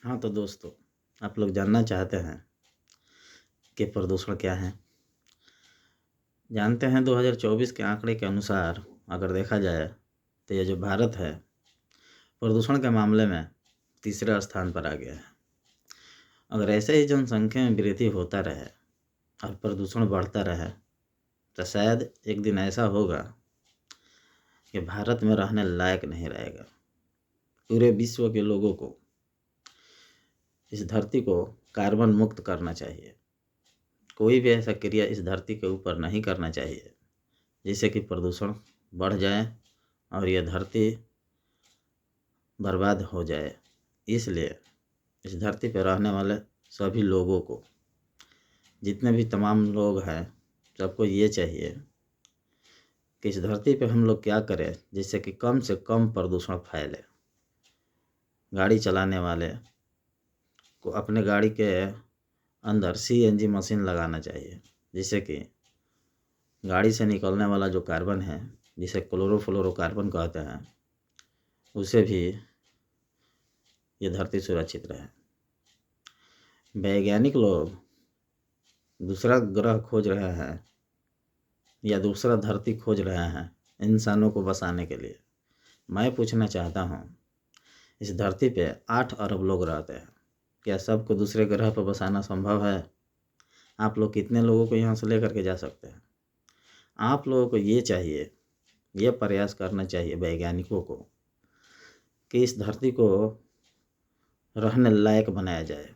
हाँ तो दोस्तों, आप लोग जानना चाहते हैं कि प्रदूषण क्या है। जानते हैं 2024 के आंकड़े के अनुसार अगर देखा जाए तो ये जो भारत है प्रदूषण के मामले में तीसरे स्थान पर आ गया है। अगर ऐसे ही जनसंख्या में वृद्धि होता रहे और प्रदूषण बढ़ता रहे तो शायद एक दिन ऐसा होगा कि भारत में रहने लायक नहीं रहेगा। पूरे विश्व के लोगों को इस धरती को कार्बन मुक्त करना चाहिए। कोई भी ऐसा क्रिया इस धरती के ऊपर नहीं करना चाहिए जिससे कि प्रदूषण बढ़ जाए और यह धरती बर्बाद हो जाए। इसलिए इस धरती पर रहने वाले सभी लोगों को, जितने भी तमाम लोग हैं, सबको ये चाहिए कि इस धरती पे हम लोग क्या करें जिससे कि कम से कम प्रदूषण फैले। गाड़ी चलाने वाले को अपने गाड़ी के अंदर सीएनजी मशीन लगाना चाहिए जिससे कि गाड़ी से निकलने वाला जो कार्बन है, जिसे क्लोरोफ्लोरोकार्बन कहते हैं, उसे भी ये धरती सुरक्षित रहे। वैज्ञानिक लोग दूसरा ग्रह खोज रहे हैं या दूसरा धरती खोज रहे हैं इंसानों को बसाने के लिए। मैं पूछना चाहता हूँ, इस धरती पे 8 अरब लोग रहते हैं, क्या सबको दूसरे ग्रह पर बसाना संभव है? आप लोग कितने लोगों को यहाँ से लेकर के जा सकते हैं? आप लोगों को ये चाहिए, ये प्रयास करना चाहिए वैज्ञानिकों को कि इस धरती को रहने लायक बनाया जाए,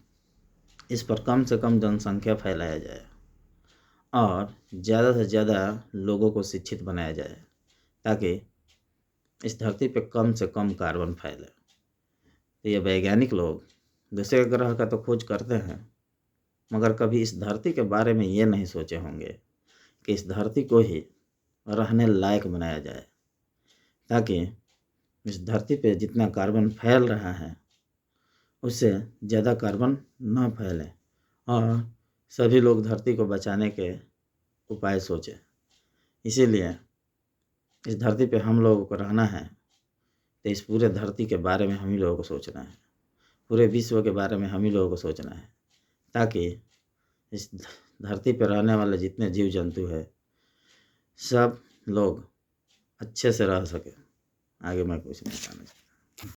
इस पर कम से कम जनसंख्या फैलाया जाए और ज़्यादा से ज़्यादा लोगों को शिक्षित बनाया जाए ताकि इस धरती पर कम से कम कार्बन फैले। तो ये वैज्ञानिक लोग दूसरे ग्रह का तो खोज करते हैं, मगर कभी इस धरती के बारे में ये नहीं सोचे होंगे कि इस धरती को ही रहने लायक बनाया जाए ताकि इस धरती पे जितना कार्बन फैल रहा है उससे ज़्यादा कार्बन न फैले और सभी लोग धरती को बचाने के उपाय सोचें। इसीलिए इस धरती पे हम लोगों को रहना है तो इस पूरे धरती के बारे में हम ही लोगों को सोचना है, पूरे विश्व के बारे में हम ही लोगों को सोचना है ताकि इस धरती पर रहने वाले जितने जीव जंतु हैं सब लोग अच्छे से रह सकें। आगे मैं कुछ नहीं कहना चाहता।